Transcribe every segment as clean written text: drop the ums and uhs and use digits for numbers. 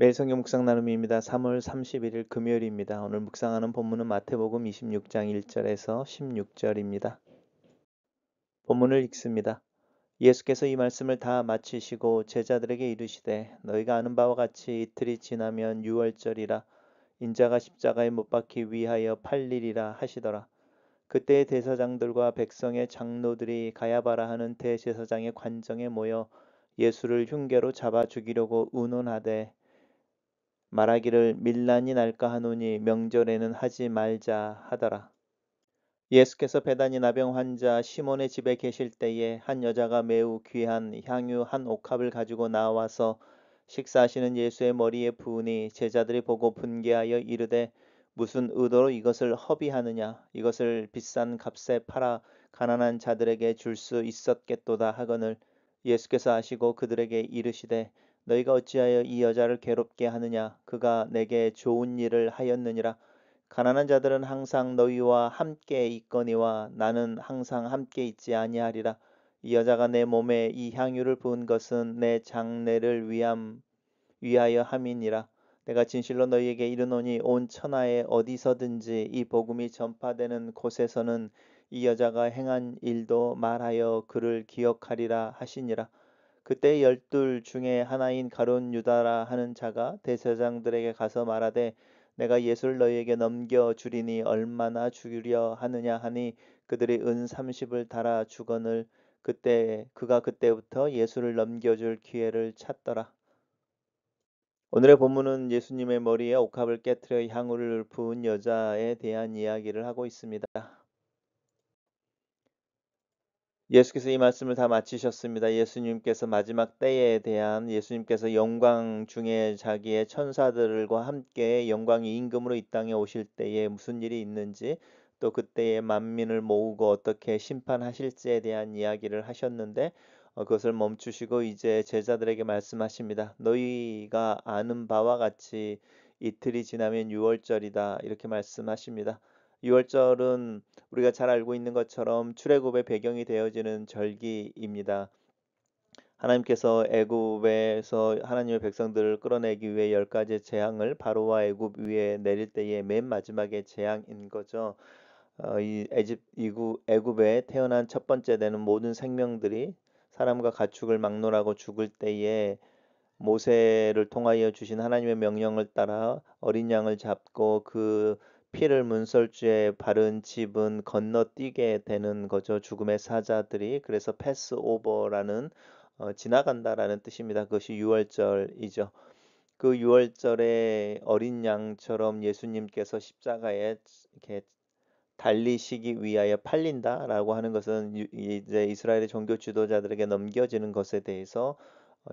매일 성경 묵상 나눔입니다. 3월 31일 금요일입니다. 오늘 묵상하는 본문은 마태복음 26장 1절에서 16절입니다. 본문을 읽습니다. 예수께서 이 말씀을 다 마치시고 제자들에게 이르시되 너희가 아는 바와 같이 이틀이 지나면 유월절이라 인자가 십자가에 못 박히 위하여 팔리리라 하시더라. 그때의 대사장들과 백성의 장로들이 가야바라 하는 대제사장의 관정에 모여 예수를 흉계로 잡아 죽이려고 운운하되 말하기를 밀란이 날까 하노니 명절에는 하지 말자 하더라. 예수께서 베다니 나병 환자 시몬의 집에 계실 때에 한 여자가 매우 귀한 향유 한 옥합을 가지고 나와서 식사하시는 예수의 머리에 부으니 제자들이 보고 분개하여 이르되 무슨 의도로 이것을 허비하느냐 이것을 비싼 값에 팔아 가난한 자들에게 줄 수 있었겠도다 하거늘 예수께서 아시고 그들에게 이르시되 너희가 어찌하여 이 여자를 괴롭게 하느냐 그가 내게 좋은 일을 하였느니라. 가난한 자들은 항상 너희와 함께 있거니와 나는 항상 함께 있지 아니하리라. 이 여자가 내 몸에 이 향유를 부은 것은 내 장례를 위하여 함이니라. 내가 진실로 너희에게 이르노니 온 천하에 어디서든지 이 복음이 전파되는 곳에서는 이 여자가 행한 일도 말하여 그를 기억하리라 하시니라. 그때 열둘 중에 하나인 가룟 유다라 하는 자가 대제사장들에게 가서 말하되 내가 예수를 너희에게 넘겨 주리니 얼마나 주려 하느냐 하니 그들이 은 30을 달아 주거늘 그때 그가 그때부터 예수를 넘겨줄 기회를 찾더라. 오늘의 본문은 예수님의 머리에 옥합을 깨뜨려 향유를 부은 여자에 대한 이야기를 하고 있습니다. 예수께서 이 말씀을 다 마치셨습니다. 예수님께서 마지막 때에 대한 예수님께서 영광 중에 자기의 천사들과 함께 영광의 임금으로 이 땅에 오실 때에 무슨 일이 있는지 또 그때에 만민을 모으고 어떻게 심판하실지에 대한 이야기를 하셨는데 그것을 멈추시고 이제 제자들에게 말씀하십니다. 너희가 아는 바와 같이 이틀이 지나면 유월절이다 이렇게 말씀하십니다. 유월절은 우리가 잘 알고 있는 것처럼 출애굽의 배경이 되어지는 절기입니다. 하나님께서 애굽에서 하나님의 백성들을 끌어내기 위해 10가지 재앙을 바로와 애굽 위에 내릴 때의 맨 마지막에 재앙인 거죠. 이 애굽에 태어난 첫 번째 되는 모든 생명들이 사람과 가축을 막론하고 죽을 때에 모세를 통하여 주신 하나님의 명령을 따라 어린 양을 잡고 그 피를 문설주에 바른 집은 건너뛰게 되는 거죠. 죽음의 사자들이. 그래서 패스오버라는 지나간다라는 뜻입니다. 그것이 유월절이죠. 그 유월절에 어린 양처럼 예수님께서 십자가에 이렇게 달리시기 위하여 팔린다라고 하는 것은 이제 이스라엘의 종교 지도자들에게 넘겨지는 것에 대해서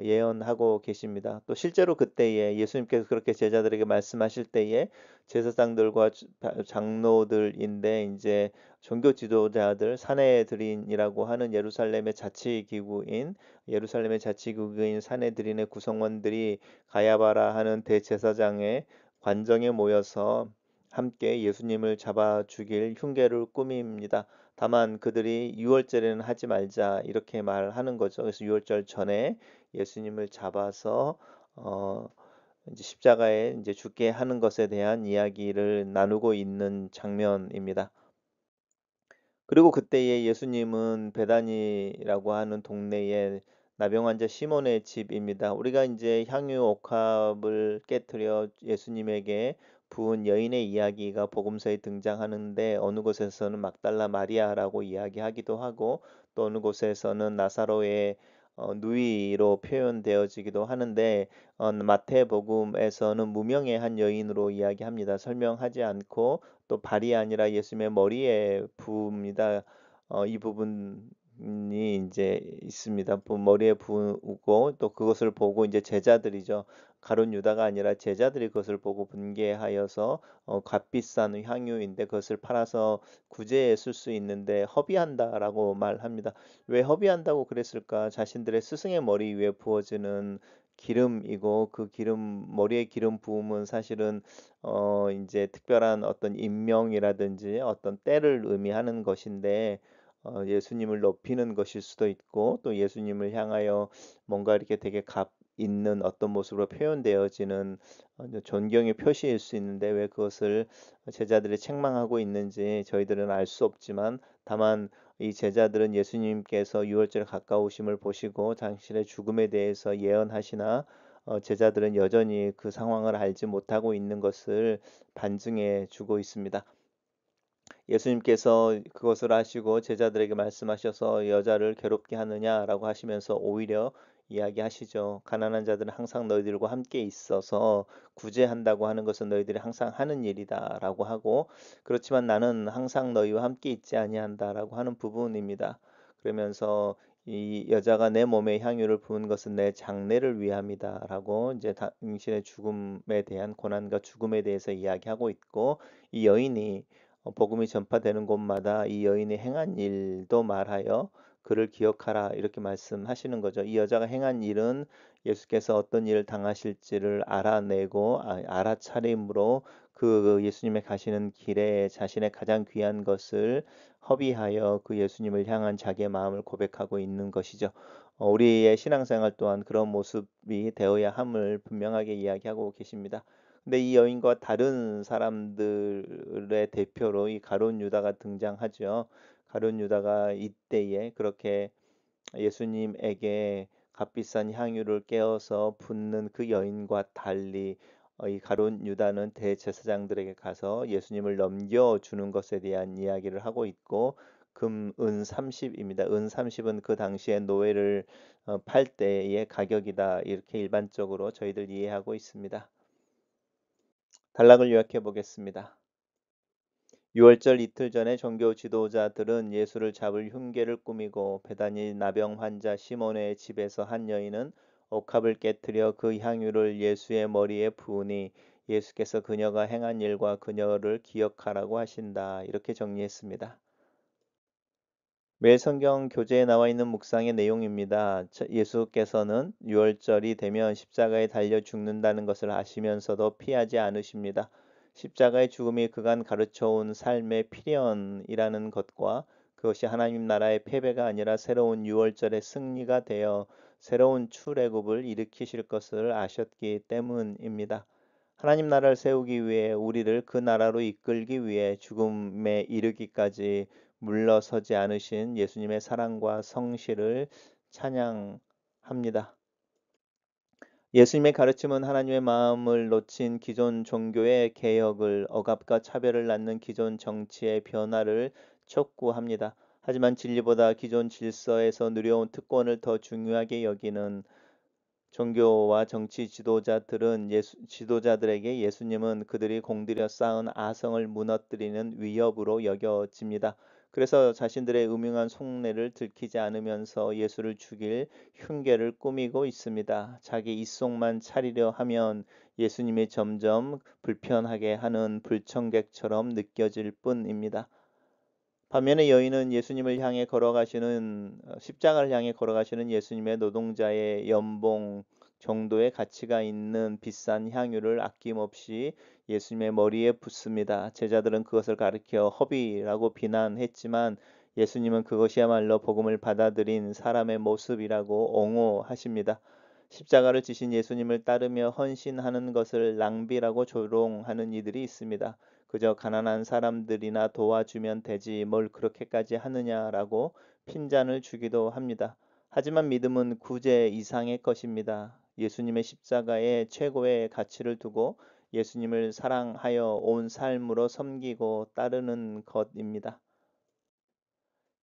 예언하고 계십니다. 또 실제로 그때에 예수님께서 그렇게 제자들에게 말씀하실 때에 제사장들과 장로들인데 이제 종교 지도자들 사내들인이라고 하는 예루살렘의 자치기구인 사내들인의 구성원들이 가야바라 하는 대제사장의 관정에 모여서 함께 예수님을 잡아 죽일 흉계를 꾸밉니다. 다만 그들이 유월절에는 하지 말자 이렇게 말하는 거죠. 그래서 유월절 전에 예수님을 잡아서 어 이제 십자가에 이제 죽게 하는 것에 대한 이야기를 나누고 있는 장면입니다. 그리고 그때에 예수님은 베다니라고 하는 동네에 나병 환자 시몬의 집입니다. 우리가 이제 향유 옥합을 깨뜨려 예수님에게 부은 여인의 이야기가 복음서에 등장하는데 어느 곳에서는 막달라 마리아라고 이야기하기도 하고 또 어느 곳에서는 나사로의 누이로 표현되어지기도 하는데 마태복음에서는 무명의 한 여인으로 이야기합니다. 설명하지 않고 또 발이 아니라 예수님의 머리에 부읍니다. 이 부분이 이제 있습니다. 머리에 부고 또 그것을 보고 이제 제자들이죠. 가룟 유다가 아니라 제자들이 그것을 보고 분개하여서 값비싼 향유인데 그것을 팔아서 구제에 쓸 수 있는데 허비한다라고 말합니다. 왜 허비한다고 그랬을까? 자신들의 스승의 머리 위에 부어지는 기름이고 그 기름 머리에 기름 부음은 사실은 인제 특별한 어떤 임명이라든지 어떤 때를 의미하는 것인데 예수님을 높이는 것일 수도 있고 또 예수님을 향하여 뭔가 이렇게 되게 있는 어떤 모습으로 표현되어지는 존경의 표시일 수 있는데 왜 그것을 제자들이 책망하고 있는지 저희들은 알 수 없지만 다만 이 제자들은 예수님께서 유월절에 가까우심을 보시고 당신의 죽음에 대해서 예언하시나 제자들은 여전히 그 상황을 알지 못하고 있는 것을 반증해 주고 있습니다. 예수님께서 그것을 하시고 제자들에게 말씀하셔서 여자를 괴롭게 하느냐라고 하시면서 오히려 이야기하시죠. 가난한 자들은 항상 너희들과 함께 있어서 구제한다고 하는 것은 너희들이 항상 하는 일이다라고 하고 그렇지만 나는 항상 너희와 함께 있지 아니한다라고 하는 부분입니다. 그러면서 이 여자가 내 몸에 향유를 부은 것은 내 장례를 위함이다라고 이제 당신의 죽음에 대한 고난과 죽음에 대해서 이야기하고 있고 이 여인이 복음이 전파되는 곳마다 이 여인이 행한 일도 말하여 그를 기억하라 이렇게 말씀하시는 거죠. 이 여자가 행한 일은 예수께서 어떤 일을 당하실지를 알아내고 알아차림으로 그 예수님의 가시는 길에 자신의 가장 귀한 것을 허비하여 그 예수님을 향한 자기의 마음을 고백하고 있는 것이죠. 우리의 신앙생활 또한 그런 모습이 되어야 함을 분명하게 이야기하고 계십니다. 근데 이 여인과 다른 사람들의 대표로 이 가룟 유다가 등장하죠. 가룟 유다가 이때에 그렇게 예수님에게 값비싼 향유를 깨어서 붓는 그 여인과 달리 이 가룟 유다는 대제사장들에게 가서 예수님을 넘겨주는 것에 대한 이야기를 하고 있고 금, 은 30입니다. 은 30은 그 당시에 노예를 팔 때의 가격이다. 이렇게 일반적으로 저희들 이해하고 있습니다. 단락을 요약해 보겠습니다. 6월절 이틀 전에 종교 지도자들은 예수를 잡을 흉계를 꾸미고 베다니 나병 환자 시몬의 집에서 한 여인은 옥합을 깨뜨려 그 향유를 예수의 머리에 부으니 예수께서 그녀가 행한 일과 그녀를 기억하라고 하신다. 이렇게 정리했습니다. 매일 성경 교재에 나와 있는 묵상의 내용입니다. 예수께서는 6월절이 되면 십자가에 달려 죽는다는 것을 아시면서도 피하지 않으십니다. 십자가의 죽음이 그간 가르쳐온 삶의 필연이라는 것과 그것이 하나님 나라의 패배가 아니라 새로운 6월절의 승리가 되어 새로운 출애굽을 일으키실 것을 아셨기 때문입니다. 하나님 나라를 세우기 위해 우리를 그 나라로 이끌기 위해 죽음에 이르기까지 물러서지 않으신 예수님의 사랑과 성실을 찬양합니다. 예수님의 가르침은 하나님의 마음을 놓친 기존 종교의 개혁을 억압과 차별을 낳는 기존 정치의 변화를 촉구합니다. 하지만 진리보다 기존 질서에서 누려온 특권을 더 중요하게 여기는 종교와 정치 지도자들은 지도자들에게 예수님은 그들이 공들여 쌓은 아성을 무너뜨리는 위협으로 여겨집니다. 그래서 자신들의 음흉한 속내를 들키지 않으면서 예수를 죽일 흉계를 꾸미고 있습니다. 자기 입속만 차리려 하면 예수님이 점점 불편하게 하는 불청객처럼 느껴질 뿐입니다. 반면에 여인은 예수님을 향해 걸어가시는 십자가를 향해 걸어가시는 예수님의 노동자의 연봉 정도의 가치가 있는 비싼 향유를 아낌없이 예수님의 머리에 붓습니다. 제자들은 그것을 가리켜 허비라고 비난했지만 예수님은 그것이야말로 복음을 받아들인 사람의 모습이라고 옹호하십니다. 십자가를 지신 예수님을 따르며 헌신하는 것을 낭비라고 조롱하는 이들이 있습니다. 그저 가난한 사람들이나 도와주면 되지 뭘 그렇게까지 하느냐라고 핀잔을 주기도 합니다. 하지만 믿음은 구제 이상의 것입니다. 예수님의 십자가에 최고의 가치를 두고 예수님을 사랑하여 온 삶으로 섬기고 따르는 것입니다.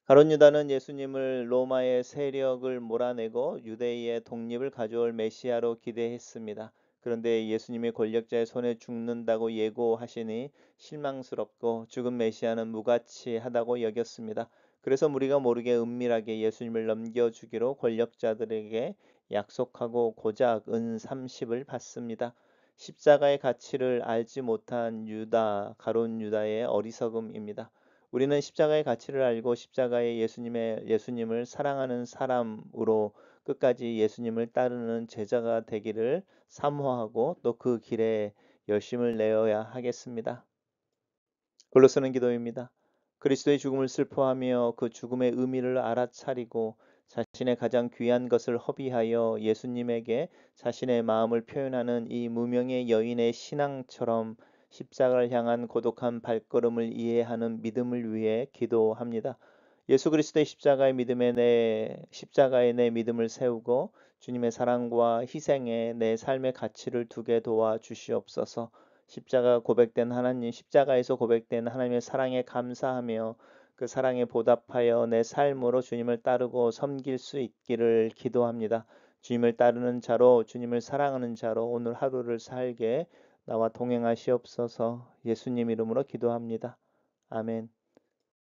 가룟 유다는 예수님을 로마의 세력을 몰아내고 유대의 독립을 가져올 메시아로 기대했습니다. 그런데 예수님이 권력자의 손에 죽는다고 예고하시니 실망스럽고 죽은 메시아는 무가치하다고 여겼습니다. 그래서 우리가 모르게 은밀하게 예수님을 넘겨주기로 권력자들에게 약속하고 고작 은 30을 받습니다. 십자가의 가치를 알지 못한 가룟 유다의 어리석음입니다. 우리는 십자가의 가치를 알고 십자가의 예수님을 사랑하는 사람으로 끝까지 예수님을 따르는 제자가 되기를 사모하고 또 그 길에 열심을 내어야 하겠습니다. 골로새는 기도입니다. 그리스도의 죽음을 슬퍼하며 그 죽음의 의미를 알아차리고 자신의 가장 귀한 것을 허비하여 예수님에게 자신의 마음을 표현하는 이 무명의 여인의 신앙처럼 십자가를 향한 고독한 발걸음을 이해하는 믿음을 위해 기도합니다. 예수 그리스도의 십자가에 내 믿음을 세우고 주님의 사랑과 희생에 내 삶의 가치를 두게 도와 주시옵소서. 십자가에서 고백된 하나님의 사랑에 감사하며 그 사랑에 보답하여 내 삶으로 주님을 따르고 섬길 수 있기를 기도합니다. 주님을 따르는 자로, 주님을 사랑하는 자로 오늘 하루를 살게 나와 동행하시옵소서. 예수님 이름으로 기도합니다. 아멘.